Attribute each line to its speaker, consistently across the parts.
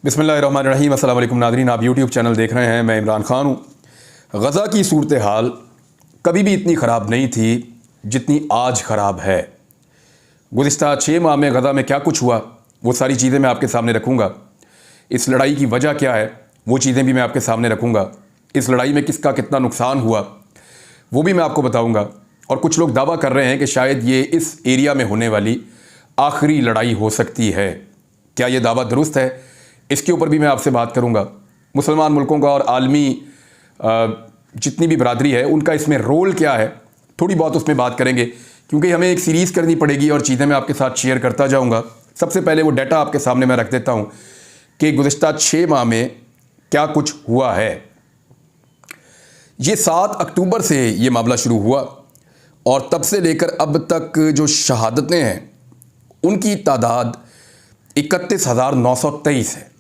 Speaker 1: बिस्मिल्लाहिर्रहमानिर्रहीम। अस्सलाम वालेकुम नाज़रीन, आप यूट्यूब चैनल देख रहे हैं। मैं इमरान ख़ान हूँ। गज़ा की सूरत हाल कभी भी इतनी ख़राब नहीं थी जितनी आज ख़राब है। गुज़िश्ता 6 माह में गज़ा में क्या कुछ हुआ वो सारी चीज़ें मैं आपके सामने रखूँगा। इस लड़ाई की वजह क्या है वो चीज़ें भी मैं आपके सामने रखूँगा। इस लड़ाई में किसका कितना नुकसान हुआ वो भी मैं आपको बताऊँगा। और कुछ लोग दावा कर रहे हैं कि शायद ये इस एरिया में होने वाली आखिरी लड़ाई हो सकती है। क्या ये दावा दुरुस्त है? इसके ऊपर भी मैं आपसे बात करूंगा। मुसलमान मुल्कों का और आलमी जितनी भी बरादरी है उनका इसमें रोल क्या है, थोड़ी बहुत उसमें बात करेंगे, क्योंकि हमें एक सीरीज़ करनी पड़ेगी और चीज़ें मैं आपके साथ शेयर करता जाऊंगा। सबसे पहले वो डाटा आपके सामने मैं रख देता हूं कि गुज़िश्ता 6 माह में क्या कुछ हुआ है। ये 7 अक्टूबर से ये मामला शुरू हुआ और तब से लेकर अब तक जो शहादतें हैं उनकी तादाद 31,923 है।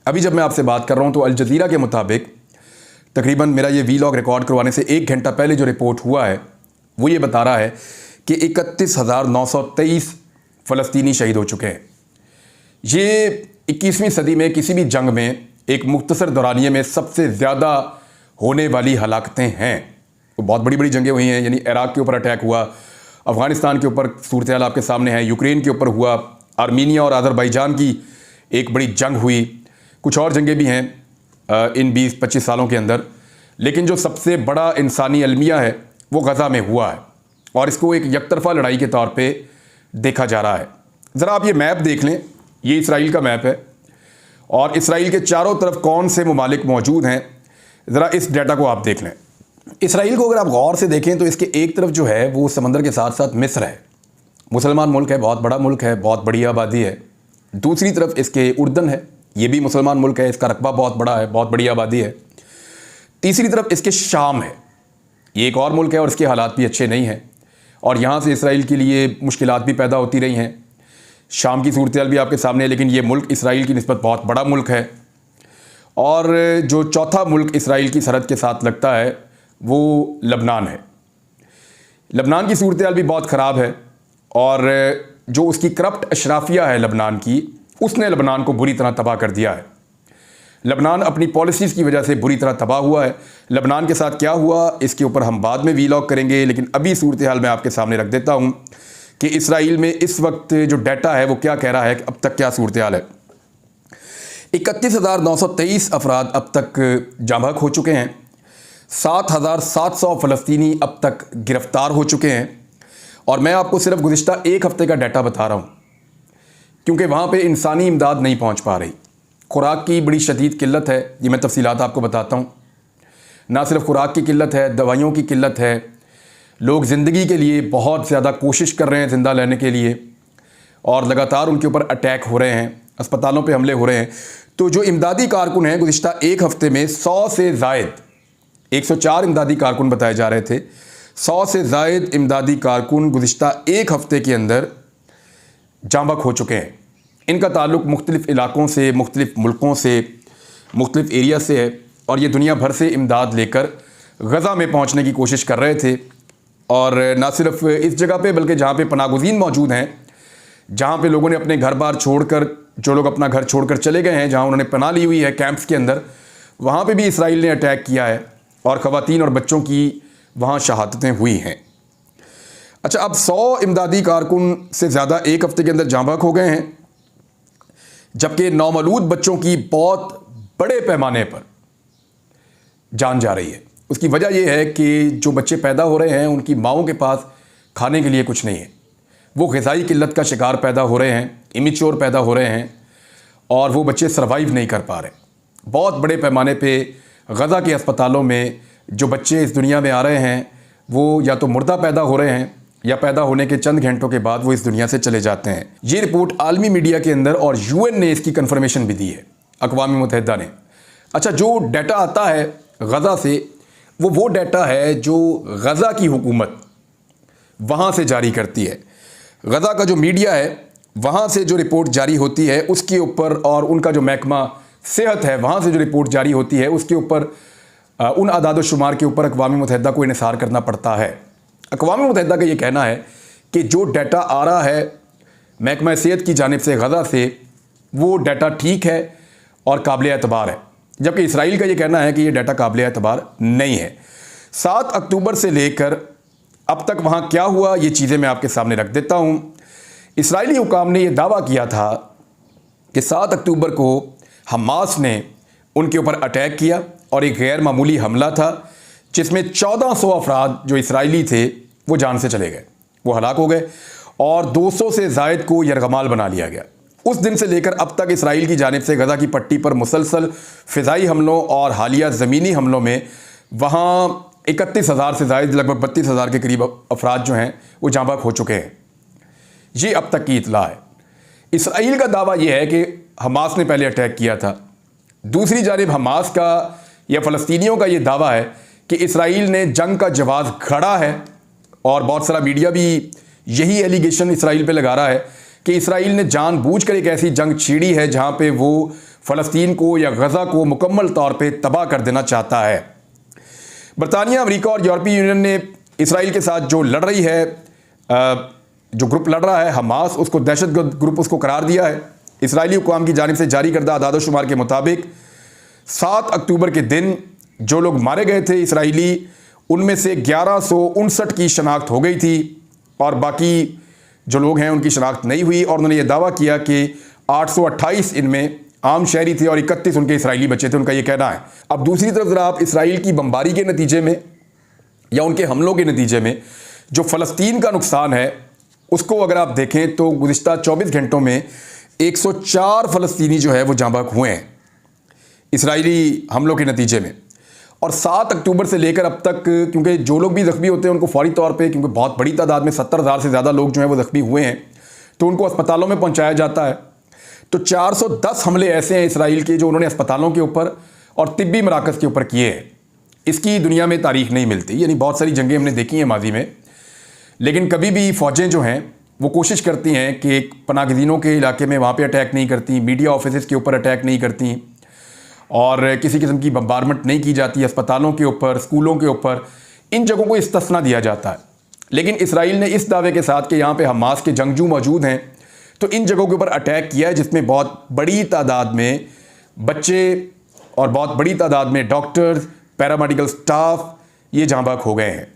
Speaker 1: अभी जब मैं आपसे बात कर रहा हूं तो अल जज़ीरा के मुताबिक तकरीबन मेरा ये वीलॉग रिकॉर्ड करवाने से 1 घंटा पहले जो रिपोर्ट हुआ है वो ये बता रहा है कि 31,923 फ़लस्तीनी शहीद हो चुके हैं। ये 21वीं सदी में किसी भी जंग में एक मुख्तसर दौरानिये में सबसे ज़्यादा होने वाली हलाकतें हैं। तो बहुत बड़ी बड़ी जंगें हुई हैं, यानी इराक़ के ऊपर अटैक हुआ, अफ़गानिस्तान के ऊपर सूरत हाल आपके सामने है, यूक्रेन के ऊपर हुआ, आर्मीनिया और अज़रबैजान की एक बड़ी जंग हुई, कुछ और जंगें भी हैं इन 20-25 सालों के अंदर। लेकिन जो सबसे बड़ा इंसानी अलमिया है वो गज़ा में हुआ है और इसको एक यकतरफ़ा लड़ाई के तौर पे देखा जा रहा है। ज़रा आप ये मैप देख लें, ये इसराइल का मैप है और इसराइल के चारों तरफ कौन से ममालिक मौजूद हैं, ज़रा इस डाटा को आप देख लें। इसराइल को अगर आप गौर से देखें तो इसके एक तरफ जो है वो समंदर के साथ साथ मिस्र है, मुसलमान मुल्क है, बहुत बड़ा मुल्क है, बहुत बड़ी आबादी है। दूसरी तरफ इसके उर्दन है, ये भी मुसलमान मुल्क है, इसका रकबा बहुत बड़ा है, बहुत बड़ी आबादी है। तीसरी तरफ इसके शाम है, ये एक और मुल्क है और इसके हालात भी अच्छे नहीं हैं और यहाँ से इसराइल के लिए मुश्किलात भी पैदा होती रही हैं। शाम की सूरत हाल भी आपके सामने है, लेकिन ये मुल्क इसराइल की निस्बत बहुत बड़ा मुल्क है। और जो चौथा मुल्क इसराइल की सरहद के साथ लगता है वो लबनान है। लबनान की सूरत हाल भी बहुत ख़राब है और जो उसकी करप्ट अशराफिया है लबनान की, उसने लबनान को बुरी तरह तबाह कर दिया है। लबनान अपनी पॉलिसीज़ की वजह से बुरी तरह तबाह हुआ है। लबनान के साथ क्या हुआ इसके ऊपर हम बाद में वीलॉग करेंगे, लेकिन अभी सूरत हाल मैं आपके सामने रख देता हूँ कि इसराइल में इस वक्त जो डाटा है वो क्या कह रहा है कि अब तक क्या सूरत हाल है। 31,923 अफराद अब तक जाँ बहक हो चुके हैं, 7,700 फ़लस्तीनी अब तक गिरफ़्तार हो चुके हैं और मैं आपको सिर्फ गुज़िश्ता 1 हफ़्ते का डाटा बता रहा हूँ क्योंकि वहाँ पे इंसानी इमदाद नहीं पहुँच पा रही। खुराक की बड़ी शदीद किल्लत है, ये मैं तफसीलात आपको बताता हूँ। ना सिर्फ खुराक की किल्लत है, दवाइयों की किल्लत है। लोग ज़िंदगी के लिए बहुत ज़्यादा कोशिश कर रहे हैं ज़िंदा रहने के लिए और लगातार उनके ऊपर अटैक हो रहे हैं, अस्पतालों पर हमले हो रहे हैं। तो जो इमदादी कारकुन हैं गुज़िश्ता 1 हफ़्ते में 100 से ज़ायद 104 इमदादी कारकुन बताए जा रहे थे। 100 से ज़ायद इमदादी कारकुन गुज़िश्ता 1 हफ़्ते के अंदर जाँ बहक हो चुके हैं। इनका ताल्लुक़ मुख्तलिफ़ इलाक़ों से, मुख्तलिफ़ मुल्कों से, मुख्तलिफ़ एरिया से है और ये दुनिया भर से इमदाद लेकर गज़ा में पहुँचने की कोशिश कर रहे थे। और ना सिर्फ इस जगह पे बल्कि जहाँ पे पनागुज़ीन मौजूद हैं, जहाँ पे लोगों ने अपने घर बार छोड़कर, जो लोग अपना घर छोड़कर चले गए हैं, जहाँ उन्होंने पनाह ली हुई है कैंप्स के अंदर, वहाँ पे भी इसराइल ने अटैक किया है और ख़वातीन और बच्चों की वहाँ शहादतें हुई हैं। अच्छा, अब 100 इमदादी कारकुन से ज़्यादा 1 हफ़्ते के अंदर जाँ बहक हो गए हैं, जबकि नौमौलूद बच्चों की बहुत बड़े पैमाने पर जान जा रही है। उसकी वजह यह है कि जो बच्चे पैदा हो रहे हैं उनकी माओं के पास खाने के लिए कुछ नहीं है, वो ग़िज़ाई किल्लत का शिकार पैदा हो रहे हैं, इमेच्योर पैदा हो रहे हैं और वो बच्चे सर्वाइव नहीं कर पा रहे। बहुत बड़े पैमाने पे गज़ा के अस्पतालों में जो बच्चे इस दुनिया में आ रहे हैं वो या तो मुर्दा पैदा हो रहे हैं या पैदा होने के चंद घंटों के बाद वो इस दुनिया से चले जाते हैं। ये रिपोर्ट आलमी मीडिया के अंदर और यूएन ने इसकी कन्फर्मेशन भी दी है, अक़वाम मुत्तहिदा ने। अच्छा, जो डाटा आता है गज़ा से वो डाटा है जो गज़ा की हुकूमत वहाँ से जारी करती है। गज़ा का जो मीडिया है वहाँ से जो रिपोर्ट जारी होती है उसके ऊपर, और उनका जो महकमा सेहत है वहाँ से जो रिपोर्ट जारी होती है उसके ऊपर, उन आदाद व शुमार के ऊपर अक़वाम मुत्तहिदा को इन्हिसार करना पड़ता है। अक़वाम मुत्तहिदा का ये कहना है कि जो डाटा आ रहा है महकमा सेहत की जानिब से गज़ा से, वो डाटा ठीक है और काबिल एतबार है, जबकि इसराइल का ये कहना है कि ये डाटा काबिल एतबार नहीं है। 7 अक्टूबर से लेकर अब तक वहाँ क्या हुआ, ये चीज़ें मैं आपके सामने रख देता हूँ। इसराइली हुकाम ने यह दावा किया था कि 7 अक्टूबर को हमास ने उनके ऊपर अटैक किया और एक गैर मामूली हमला था जिसमें 1400 अफराद जो इसराइली थे वो जान से चले गए, वो हलाक हो गए और 200 से ज़ायद को यरगमाल बना लिया गया। उस दिन से लेकर अब तक इसराइल की जानिब से गज़ा की पट्टी पर मुसलसल फ़िज़ाई हमलों और हालिया ज़मीनी हमलों में वहाँ 31,000 से ज़ायद लगभग 32,000 के करीब अफराद जो हैं वो जाँ बहक हो चुके हैं। ये अब तक की इतला है। इसराइल का दावा यह है कि हमास ने पहले अटैक किया था। दूसरी जानिब हमास का या फ़लस्तीनियों का ये दावा है कि इसराइल ने जंग का जवाब खड़ा है और बहुत सारा मीडिया भी यही एलिगेशन इसराइल पे लगा रहा है कि इसराइल ने जानबूझकर एक ऐसी जंग छेड़ी है जहां पे वो फ़लस्तीन को या गज़ा को मुकम्मल तौर पे तबाह कर देना चाहता है। बरतानिया, अमेरिका और यूरोपीय यूनियन ने इसराइल के साथ जो लड़ रही है, जो ग्रुप लड़ रहा है हमास, उसको दहशतगर्द ग्रुप उसको करार दिया है। इसराइली हुकाम की जानिब से जारी करदा आदाद-ओ-शुमार के मुताबिक 7 अक्टूबर के दिन जो लोग मारे गए थे इसराइली, उनमें से 1159 की शनाख्त हो गई थी और बाकी जो लोग हैं उनकी शनाख्त नहीं हुई। और उन्होंने ये दावा किया कि 828 इनमें आम शहरी थे और 31 उनके इसराइली बच्चे थे, उनका ये कहना है। अब दूसरी तरफ ज़रा आप इसराइल की बमबारी के नतीजे में या उनके हमलों के नतीजे में जो फ़लस्तीन का नुकसान है उसको अगर आप देखें तो गुज़िश्ता 24 घंटों में 104 फ़लस्तीनी जो है वो जाँ बहक हुए हैं इसराइली हमलों के नतीजे में। और 7 अक्टूबर से लेकर अब तक, क्योंकि जो लोग भी ज़ख्मी होते हैं उनको फौरी तौर पे, क्योंकि बहुत बड़ी तादाद में 70,000 से ज़्यादा लोग जो हैं वो ज़ख्मी हुए हैं, तो उनको अस्पतालों में पहुंचाया जाता है। तो 410 हमले ऐसे हैं इसराइल के जो उन्होंने अस्पतालों के ऊपर और तिब्बी मराकज़ के ऊपर किए हैं। इसकी दुनिया में तारीख नहीं मिलती, यानी बहुत सारी जंगें हमने देखी हैं माजी में, लेकिन कभी भी फ़ौजें जो हैं वो कोशिश करती हैं कि पनाहगज़ीनों के इलाके में वहाँ पर अटैक नहीं करती, मीडिया ऑफिस के ऊपर अटैक नहीं करती और किसी किस्म की बम्बारमेंट नहीं की जाती अस्पतालों के ऊपर, स्कूलों के ऊपर। इन जगहों को इस्तिस्ना दिया जाता है। लेकिन इसराइल ने इस दावे के साथ कि यहाँ पे हमास के जंगजू मौजूद हैं, तो इन जगहों के ऊपर अटैक किया है जिसमें बहुत बड़ी तादाद में बच्चे और बहुत बड़ी तादाद में डॉक्टर्स, पैरामेडिकल स्टाफ ये जाँ बहक हो गए हैं।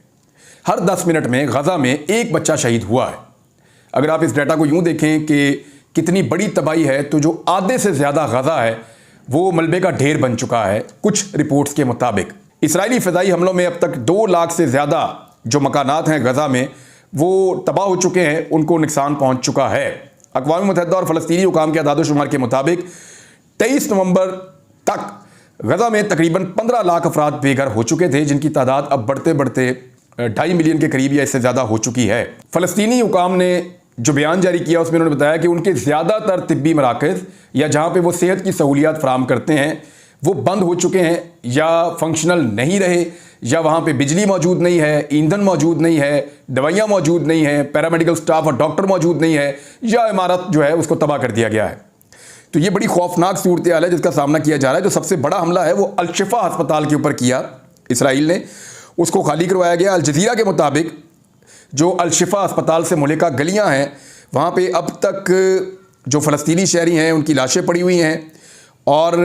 Speaker 1: हर 10 मिनट में गज़ा में एक बच्चा शहीद हुआ है। अगर आप इस डाटा को यूँ देखें कि कितनी बड़ी तबाही है, तो जो आधे से ज़्यादा गज़ा है वो मलबे का ढेर बन चुका है कुछ रिपोर्ट्स के मुताबिक। इसराइली फ़िज़ाई हमलों में अब तक 2 लाख से ज़्यादा जो मकानात हैं गज़ा में वो तबाह हो चुके हैं, उनको नुकसान पहुंच चुका है। अक़वाम मुत्तहिदा और फ़लस्तीनी हुकाम के आदाद-ओ-शुमार के मुताबिक 23 नवंबर तक गज़ा में तकरीबन 15 लाख अफराद बेघर हो चुके थे, जिनकी तादाद अब बढ़ते बढ़ते 2.5 मिलियन के करीब या इससे ज़्यादा हो चुकी है। फ़लस्तीनी हुकाम ने जो बयान जारी किया उसमें उन्होंने बताया कि उनके ज़्यादातर तिब्बी मराकज़ या जहाँ पे वो सेहत की सहूलियात फ़राहम करते हैं वो बंद हो चुके हैं या फंक्शनल नहीं रहे, या वहाँ पे बिजली मौजूद नहीं है, ईंधन मौजूद नहीं है, दवाइयाँ मौजूद नहीं है, पैरामेडिकल स्टाफ और डॉक्टर मौजूद नहीं है, या इमारत जो है उसको तबाह कर दिया गया है। तो ये बड़ी खौफनाक सूरत हाल है जिसका सामना किया जा रहा है। जो सबसे बड़ा हमला है वो अल-शिफा अस्पताल के ऊपर किया इसराइल ने, उसको खाली करवाया गया। अल जज़ीरा के मुताबिक जो अल-शिफा अस्पताल से मुल्लिका गलियां हैं वहाँ पे अब तक जो फ़लस्तीनी शहरी हैं उनकी लाशें पड़ी हुई हैं और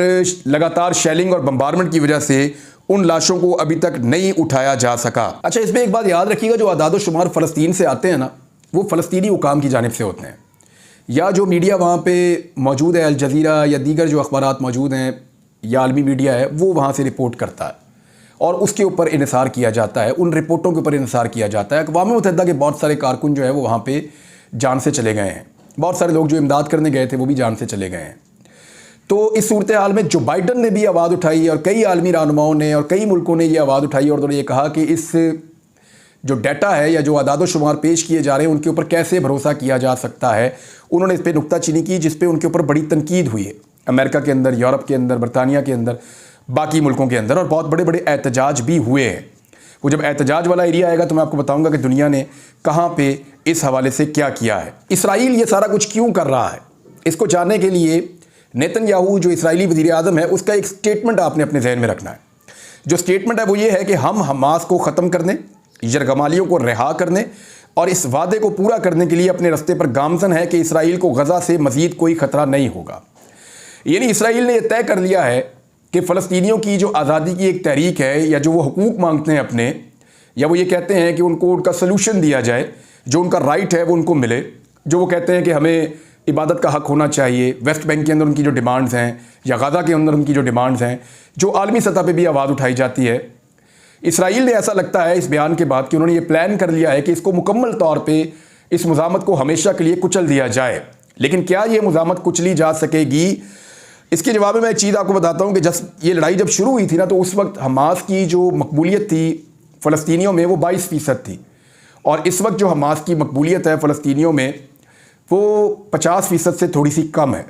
Speaker 1: लगातार शेलिंग और बम्बारमेंट की वजह से उन लाशों को अभी तक नहीं उठाया जा सका। अच्छा, इसमें एक बात याद रखिएगा, जो आदाद-ओ-शुमार फ़लस्तीन से आते हैं ना, वो फ़लस्तीनी हुकाम की जानिब से होते हैं, या जो मीडिया वहाँ पे मौजूद है, अल जज़ीरा या दीगर जो अखबारात मौजूद हैं या आलमी मीडिया है, वो वहाँ से रिपोर्ट करता है और उसके ऊपर इन्हिसार किया जाता है, उन रिपोर्टों के ऊपर इन्हिसार किया जाता है। अक़वाम मुत्तहिदा के बहुत सारे कारकुन जो है वो वहाँ पे जान से चले गए हैं, बहुत सारे लोग जो इमदाद करने गए थे वो भी जान से चले गए हैं। तो इस सूरत हाल में जो बाइडन ने भी आवाज़ उठाई और कई आलमी रहनुमाओं ने और कई मुल्कों ने ये आवाज़ उठाई और उन्होंने ये कहा कि इस जो डाटा है या जो आदाद-ओ-शुमार पेश किए जा रहे हैं उनके ऊपर कैसे भरोसा किया जा सकता है। उन्होंने इस पर नुक्ताचीनी की जिस पे उनके ऊपर बड़ी तनकीद हुई है, अमेरिका के अंदर, यूरोप के अंदर, बरतानिया के अंदर, बाकी मुल्कों के अंदर, और बहुत बड़े बड़े एहतजाज भी हुए हैं। वो जब एहतजाज वाला एरिया आएगा तो मैं आपको बताऊंगा कि दुनिया ने कहाँ पे इस हवाले से क्या किया है। इसराइल ये सारा कुछ क्यों कर रहा है, इसको जानने के लिए नेतन्याहू जो इसराइली वज़ीर आज़म है उसका एक स्टेटमेंट आपने अपने जहन में रखना है। जो स्टेटमेंट है वो ये है कि हम हमास को ख़त्म करने, यरगमालियों को रिहा करने और इस वादे को पूरा करने के लिए अपने रास्ते पर गामज़न है कि इसराइल को गज़ा से मज़ीद कोई ख़तरा नहीं होगा। यानी इसराइल ने यह तय कर लिया है कि फ़लस्तीनियों की जो आज़ादी की एक तहरीक है, या जो वो हुकूक मांगते हैं अपने, या वो ये कहते हैं कि उनको उनका सलूशन दिया जाए, जो उनका राइट है वो उनको मिले, जो वो कहते हैं कि हमें इबादत का हक़ होना चाहिए, वेस्ट बैंक के अंदर उनकी जो डिमांड्स हैं या गाज़ा के अंदर उनकी जो डिमांड्स हैं, जो आलमी सतह पे भी आवाज़ उठाई जाती है। इसराइल ने, ऐसा लगता है इस बयान के बाद, कि उन्होंने ये प्लान कर लिया है कि इसको मुकम्मल तौर पे इस मुज़ामत को हमेशा के लिए कुचल दिया जाए। लेकिन क्या ये मुज़ामत कुचली जा सकेगी? इसके जवाब में मैं एक चीज़ आपको बताता हूँ कि ये लड़ाई जब शुरू हुई थी ना, तो उस वक्त हमास की जो मकबूलियत थी फ़लस्तीनियों में वो 22% थी, और इस वक्त जो हमास की मकबूलियत है फ़लस्तीनियों में वो 50% से थोड़ी सी कम है।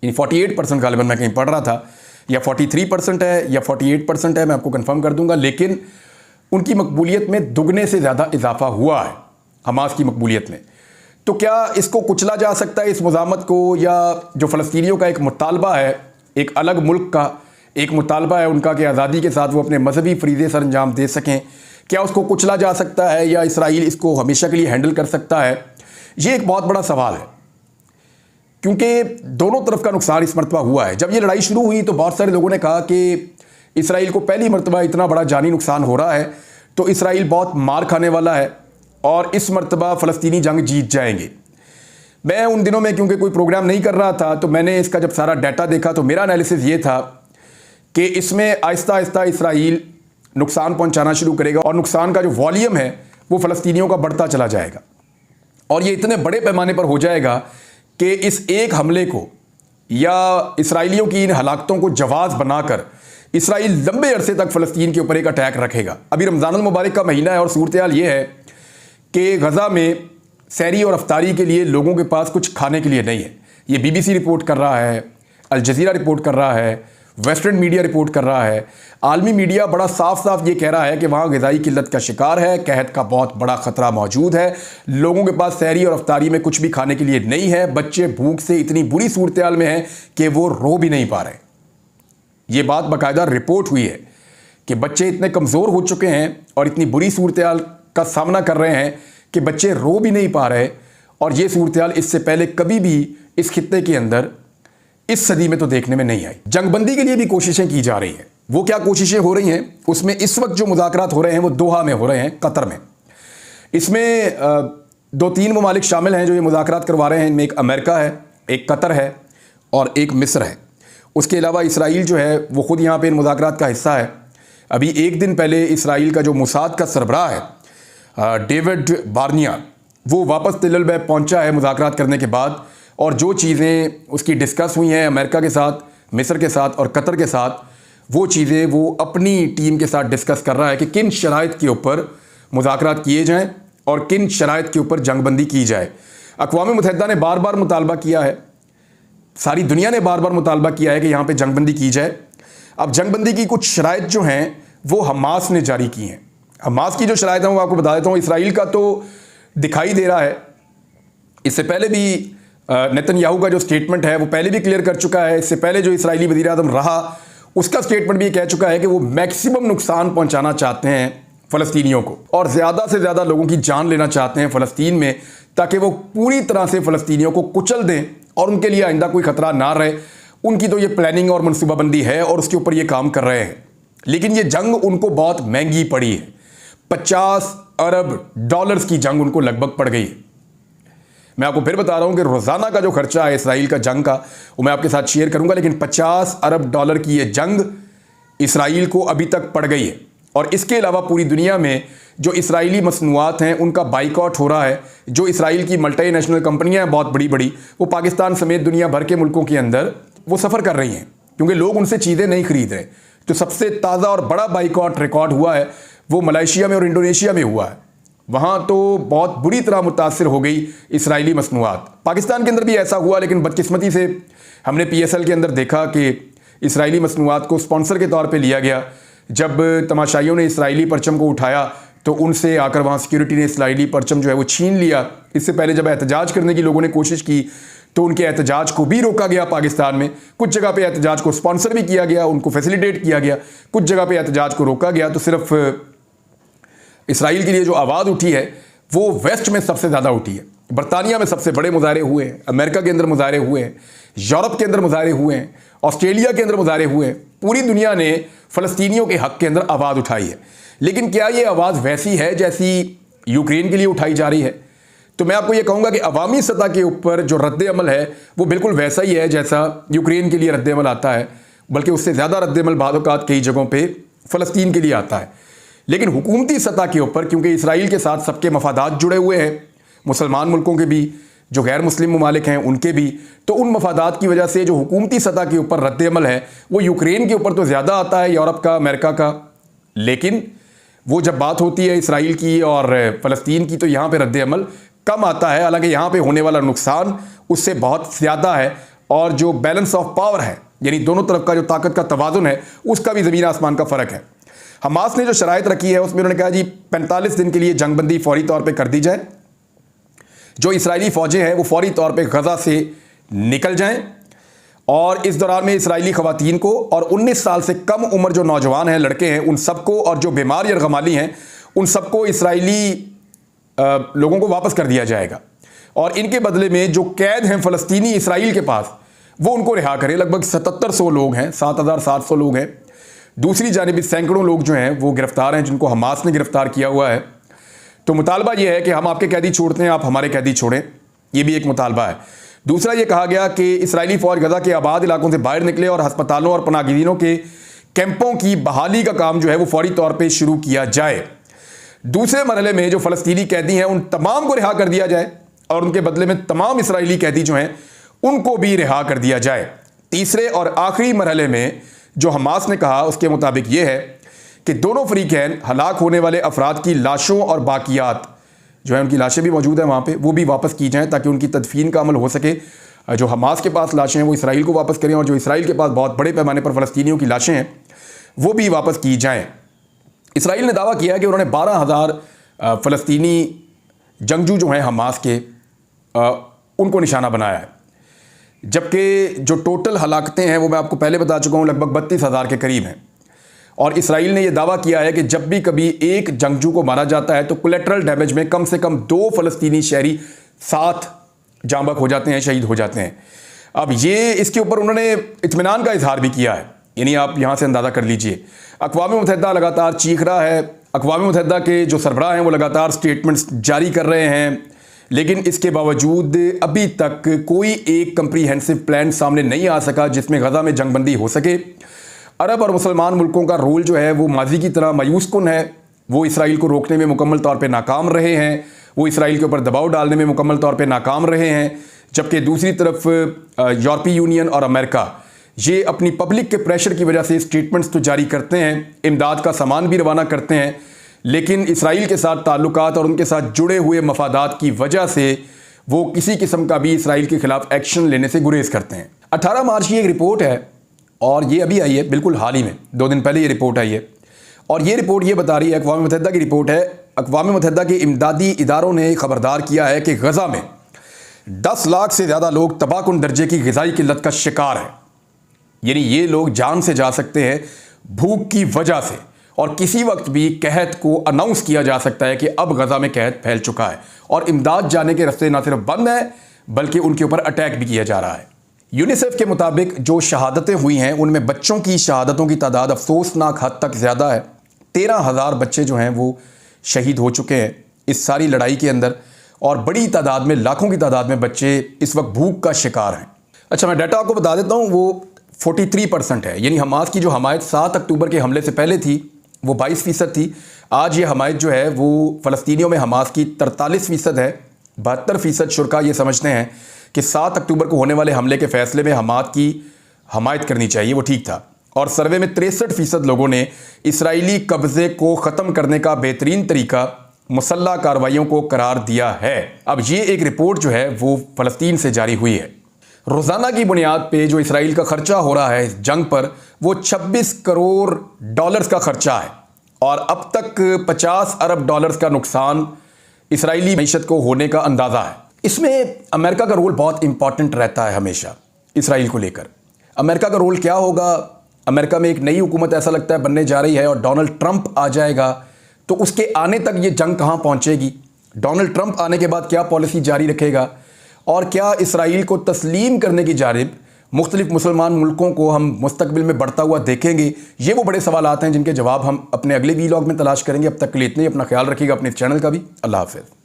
Speaker 1: 48% गालिबन मैं कहीं पढ़ रहा था, या 43% है या 48% है, मैं आपको कंफर्म कर दूंगा। लेकिन उनकी मकबूलियत में दुगने से ज़्यादा इजाफा हुआ है हमास की मकबूलियत में। तो क्या इसको कुचला जा सकता है, इस मुज़ामत को? या जो फ़लस्तीनियों का एक मुतालबा है, एक अलग मुल्क का एक मुतालबा है उनका कि आज़ादी के साथ वो अपने मजहबी फरीज़े सर अंजाम दे सकें, क्या उसको कुचला जा सकता है, या इसराइल इसको हमेशा के लिए हैंडल कर सकता है? ये एक बहुत बड़ा सवाल है, क्योंकि दोनों तरफ का नुकसान इस मरतबा हुआ है। जब ये लड़ाई शुरू हुई तो बहुत सारे लोगों ने कहा कि इसराइल को पहली मरतबा इतना बड़ा जानी नुकसान हो रहा है, तो इसराइल बहुत मार खाने वाला है और इस मरतबा फ़लस्तीनी जंग जीत जाएंगे। मैं उन दिनों में क्योंकि कोई प्रोग्राम नहीं कर रहा था, तो मैंने इसका जब सारा डाटा देखा तो मेरा एनालिसिस ये था कि इसमें आहिस्ता आहिस्ता इसराइल नुकसान पहुंचाना शुरू करेगा, और नुकसान का जो वॉल्यूम है वो फ़लस्तीनियों का बढ़ता चला जाएगा, और ये इतने बड़े पैमाने पर हो जाएगा कि इस एक हमले को या इसराइलियों की इन हलाकतों को जवाज़ बनाकर इसराइल लंबे अरसे तक फ़लस्तीन के ऊपर एक अटैक रखेगा। अभी रमज़ानुल मुबारक का महीना है और सूरत हाल ये है कि गज़ा में सहरी और अफ्तारी के लिए लोगों के पास कुछ खाने के लिए नहीं है। ये BBC रिपोर्ट कर रहा है, अल जज़ीरा रिपोर्ट कर रहा है, वेस्टर्न मीडिया रिपोर्ट कर रहा है, आलमी मीडिया बड़ा साफ साफ ये कह रहा है कि वहाँ ग़िज़ाई किल्लत का शिकार है, कहत का बहुत बड़ा ख़तरा मौजूद है, लोगों के पास सहरी और अफ्तारी में कुछ भी खाने के लिए नहीं है, बच्चे भूख से इतनी बुरी सूरत हाल में हैं कि वो रो भी नहीं पा रहे। ये बात बाकायदा रिपोर्ट हुई है कि बच्चे इतने कमज़ोर हो चुके हैं और इतनी बुरी सूरत हाल का सामना कर रहे हैं कि बच्चे रो भी नहीं पा रहे, और ये सूरत हाल इससे पहले कभी भी इस खित्ते के अंदर इस सदी में तो देखने में नहीं आई। जंगबंदी के लिए भी कोशिशें की जा रही हैं। वो क्या कोशिशें हो रही हैं, उसमें इस वक्त जो मुज़ाकरात हो रहे हैं वो दोहा में हो रहे हैं, कतर में। इसमें 2-3 ममालिक शामिल हैं जो ये मुज़ाकरात करवा रहे हैं। इनमें एक अमेरिका है, एक कतर है और एक मिस्र है। उसके अलावा इसराइल जो है वो ख़ुद यहाँ पे इन मुज़ाकरात का हिस्सा है। अभी एक दिन पहले इसराइल का जो मुसाद का सरबराह है डेविड बार्निया, वो वापस तेल अवीव पहुँचा है मुज़ाकरात करने के बाद, और जो चीज़ें उसकी डिस्कस हुई हैं अमेरिका के साथ, मिस्र के साथ और कतर के साथ, वो चीज़ें वो अपनी टीम के साथ डिस्कस कर रहा है कि किन शराइत के ऊपर मुज़ाकरात किए जाएं और किन शराइत के ऊपर जंगबंदी की जाए। अक़वाम मुत्तहिदा ने बार बार मुतालबा किया है, सारी दुनिया ने बार बार मुतालबा किया है कि यहाँ पे जंगबंदी की जाए। अब जंगबंदी की कुछ शराइत जो हैं वो हमास ने जारी की हैं। हमास की जो शराइत हैं वो आपको बता देता हूँ। इसराइल का तो दिखाई दे रहा है, इससे पहले भी नेतन्याहू का जो स्टेटमेंट है वो पहले भी क्लियर कर चुका है। इससे पहले जो इसराइली वज़ीर आज़म रहा उसका स्टेटमेंट भी कह चुका है कि वो मैक्सिमम नुकसान पहुंचाना चाहते हैं फ़लस्तीनियों को, और ज़्यादा से ज़्यादा लोगों की जान लेना चाहते हैं फ़लस्तीन में, ताकि वो पूरी तरह से फ़लस्तीनियों को कुचल दें और उनके लिए आइंदा कोई ख़तरा ना रहे। उनकी तो ये प्लानिंग और मनसूबाबंदी है और उसके ऊपर ये काम कर रहे हैं। लेकिन ये जंग उनको बहुत महंगी पड़ी है। 50 अरब डॉलर्स की जंग उनको लगभग पड़ गई है। मैं आपको फिर बता रहा हूं कि रोज़ाना का जो खर्चा है इसराइल का जंग का वो मैं आपके साथ शेयर करूंगा, लेकिन 50 अरब डॉलर की ये जंग इसराइल को अभी तक पड़ गई है। और इसके अलावा पूरी दुनिया में जो इसराइली मसनूआत हैं उनका बाइकआउट हो रहा है। जो इसराइल की मल्टीनेशनल कंपनियां हैं बहुत बड़ी बड़ी, वो पाकिस्तान समेत दुनिया भर के मुल्कों के अंदर वो सफ़र कर रही हैं, क्योंकि लोग उनसे चीज़ें नहीं खरीद रहे। जो सबसे ताज़ा और बड़ा बाइकआउट रिकॉर्ड हुआ है वो मलेशिया में और इंडोनेशिया में हुआ है। वहाँ तो बहुत बुरी तरह मुतासिर हो गई इसराइली मसनूआत। पाकिस्तान के अंदर भी ऐसा हुआ, लेकिन बदकिस्मती से हमने PSL के अंदर देखा कि इसराइली मसनूआत को स्पॉन्सर के तौर पे लिया गया। जब तमाशाइयों ने इसराइली परचम को उठाया तो उनसे आकर वहाँ सिक्योरिटी ने इसराइली परचम जो है वो छीन लिया। इससे पहले जब एहतजाज करने की लोगों ने कोशिश की तो उनके एहतजाज को भी रोका गया पाकिस्तान में। कुछ जगह पे एहतजाज को स्पॉन्सर भी किया गया, उनको फैसिलिटेट किया गया, कुछ जगह पे एहतजाज को रोका गया। तो सिर्फ इसराइल के लिए जो आवाज़ उठी है वो वेस्ट में सबसे ज़्यादा उठी है। बरतानिया में सबसे बड़े मुजाहरे हुए हैं, अमेरिका के अंदर मुजाहरे हुए हैं, यूरोप के अंदर मुजाहरे हुए हैं, ऑस्ट्रेलिया के अंदर मुजाहरे हुए हैं, पूरी दुनिया ने फ़लस्तीनियों के हक़ के अंदर आवाज़ उठाई है। लेकिन क्या ये आवाज़ वैसी है जैसी यूक्रेन के लिए उठाई जा रही है? तो मैं आपको ये कहूँगा कि अवामी सतह के ऊपर जो रद्द-ए-अमल है वो बिल्कुल वैसा ही है जैसा यूक्रेन के लिए रद्द-ए-अमल आता है, बल्कि उससे ज़्यादा रद्द-ए-अमल बाद औक़ात कई जगहों पे फ़लस्तीन के लिए आता है। लेकिन हुकूमती सतह के ऊपर, क्योंकि इसराइल के साथ सबके मफादात जुड़े हुए हैं, मुसलमान मुल्कों के भी, जो गैर मुस्लिम ममालिक हैं उनके भी, तो उन मफादात की वजह से जो हुकूमती सतह के ऊपर रद्द-ए-अमल है वो यूक्रेन के ऊपर तो ज़्यादा आता है, यूरोप का, अमेरिका का। लेकिन वो जब बात होती है इसराइल की और फ़लस्तीन की तो यहाँ पे रद्द-ए-अमल कम आता है। हालांकि यहाँ पे होने वाला नुकसान उससे बहुत ज़्यादा है और जो बैलेंस ऑफ पावर है, यानी दोनों तरफ का जो ताकत का तवाज़ुन है, उसका भी ज़मीन आसमान का फ़र्क है। हमास ने जो शराइत रखी है उसमें उन्होंने कहा जी 45 दिन के लिए जंगबंदी फौरी तौर पर कर दी जाए, जो इसराइली फ़ौजें हैं वो फौरी तौर पर गज़ा से निकल जाएँ और इस दौरान में इसराइली ख़वातीन को और 19 साल से कम उम्र जो नौजवान हैं, लड़के हैं, उन सबको, और जो बीमार या गमाली हैं उन सबको इसराइली लोगों को वापस कर दिया जाएगा। और इनके बदले में जो कैद हैं फ़लस्तीनी इसराइल के पास, वो उनको रिहा करें। लगभग 7700 लोग हैं, 7700 लोग हैं। दूसरी जानिब सैकड़ों लोग जो हैं वो गिरफ़्तार हैं, जिनको हमास ने गिरफ़्तार किया हुआ है। तो मुतालबा ये है कि हम आपके कैदी छोड़ते हैं, आप हमारे कैदी छोड़ें, ये भी एक मुतालबा है। दूसरा ये कहा गया कि इसराइली फ़ौज गज़ा के आबाद इलाकों से बाहर निकले और हस्पतालों और पनाहगीरों के कैंपों की बहाली का काम जो है वो फौरी तौर पर शुरू किया जाए। दूसरे मरहले में जो फ़लस्तीनी कैदी हैं उन तमाम को रिहा कर दिया जाए और उनके बदले में तमाम इसराइली कैदी जो हैं उनको भी रिहा कर दिया जाए। तीसरे और आखिरी मरहले में जो हमास ने कहा उसके मुताबिक ये है कि दोनों फरीकैन हलाक होने वाले अफराद की लाशों और बाकियात जो है, उनकी लाशें भी मौजूद हैं वहाँ पे, वो भी वापस की जाएँ ताकि उनकी तदफीन का अमल हो सके। जो हमास के पास लाशें हैं वो इसराइल को वापस करें और जो इसराइल के पास बहुत बड़े पैमाने पर फ़लस्तीनियों की लाशें हैं वो भी वापस की जाएँ। इसराइल ने दावा किया कि उन्होंने 12,000 फ़लस्तीनी जंगजू जो हैं हमास के, उनको निशाना बनाया है, जबकि जो टोटल हलाकतें हैं वो मैं आपको पहले बता चुका हूँ लगभग 32,000 के करीब हैं। और इसराइल ने यह दावा किया है कि जब भी कभी एक जंगजू को मारा जाता है तो कोलैटरल डैमेज में कम से कम 2 फ़लस्तीनी शहरी साथ जांबक हो जाते हैं, शहीद हो जाते हैं। अब ये इसके ऊपर उन्होंने इत्मीनान का इजहार भी किया है, यानी आप यहाँ से अंदाज़ा कर लीजिए। अक़वाम मुत्तहिदा लगातार चीख रहा है, अक़वाम मुत्तहिदा के जो सरबराह हैं वो लगातार स्टेटमेंट्स जारी कर रहे हैं, लेकिन इसके बावजूद अभी तक कोई एक कंप्रीहेंसिव प्लान सामने नहीं आ सका जिसमें गज़ा में जंगबंदी हो सके। अरब और मुसलमान मुल्कों का रोल जो है वो माजी की तरह मायूस कुन है। वो इसराइल को रोकने में मुकम्मल तौर पे नाकाम रहे हैं, वो इसराइल के ऊपर दबाव डालने में मुकम्मल तौर पे नाकाम रहे हैं। जबकि दूसरी तरफ यूरोपीय यूनियन और अमेरिका ये अपनी पब्लिक के प्रेशर की वजह से स्टेटमेंट्स तो जारी करते हैं, इमदाद का सामान भी रवाना करते हैं, लेकिन इसराइल के साथ ताल्लुकात और उनके साथ जुड़े हुए मफादात की वजह से वो किसी किस्म का भी इसराइल के ख़िलाफ़ एक्शन लेने से गुरेज करते हैं। 18 मार्च की एक रिपोर्ट है और ये अभी आई है, बिल्कुल हाल ही में 2 दिन पहले ये रिपोर्ट आई है, और ये रिपोर्ट ये बता रही है, अक़वाम मुत्तहिदा की रिपोर्ट है, अक़वाम मुत्तहिदा के इमदादी इदारों ने खबरदार किया है कि गज़ा में 10 लाख से ज़्यादा लोग तबाहकुन दर्जे की ग़िज़ाई किल्लत का शिकार हैं। यानी ये लोग जान से जा सकते हैं भूख की वजह से, और किसी वक्त भी कहत को अनाउंस किया जा सकता है कि अब गज़ा में कहत फैल चुका है और इमदाद जाने के रास्ते न सिर्फ बंद हैं बल्कि उनके ऊपर अटैक भी किया जा रहा है। यूनिसेफ के मुताबिक जो शहादतें हुई हैं उनमें बच्चों की शहादतों की तादाद अफसोसनाक हद तक ज़्यादा है। 13,000 बच्चे जो हैं वो शहीद हो चुके हैं इस सारी लड़ाई के अंदर, और बड़ी तादाद में, लाखों की तादाद में बच्चे इस वक्त भूख का शिकार हैं। अच्छा, मैं डाटा आपको बता देता हूँ, वो 43% है, यानी हमास की जो हमायत 7 अक्टूबर के हमले से पहले थी वो 22% थी। आज ये हमायत जो है वो फ़लस्तीनियों में हमास की 43% है। 72% शुरका ये समझते हैं कि 7 अक्टूबर को होने वाले हमले के फ़ैसले में हमास की हमायत करनी चाहिए, वो ठीक था। और सर्वे में 63% लोगों ने इसराइली कब्ज़े को ख़त्म करने का बेहतरीन तरीका मुसल्लह कार्रवाइयों को करार दिया है। अब ये एक रिपोर्ट जो है वो फ़लस्तीन से जारी हुई है। रोज़ाना की बुनियाद पे जो इसराइल का ख़र्चा हो रहा है इस जंग पर वो 26 करोड़ डॉलर्स का ख़र्चा है, और अब तक 50 अरब डॉलर्स का नुकसान इसराइली मईशत को होने का अंदाज़ा है। इसमें अमेरिका का रोल बहुत इंपॉर्टेंट रहता है हमेशा इसराइल को लेकर। अमेरिका का रोल क्या होगा? अमेरिका में एक नई हुकूमत ऐसा लगता है बनने जा रही है और डोनाल्ड ट्रंप आ जाएगा, तो उसके आने तक ये जंग कहाँ पहुँचेगी? डोनाल्ड ट्रंप आने के बाद क्या पॉलिसी जारी रखेगा? और क्या इसराइल को तस्लीम करने की जानिब मुख्तलिफ मुसलमान मुल्कों को हम मुस्तकबिल में बढ़ता हुआ देखेंगे, ये वो बड़े सवाल हैं जिनके जवाब हम अपने अगले वीलॉग में तलाश करेंगे। अब तक के लिए इतने ही। अपना ख्याल रखिएगा, अपने चैनल का भी। अल्लाह हाफ़िज़।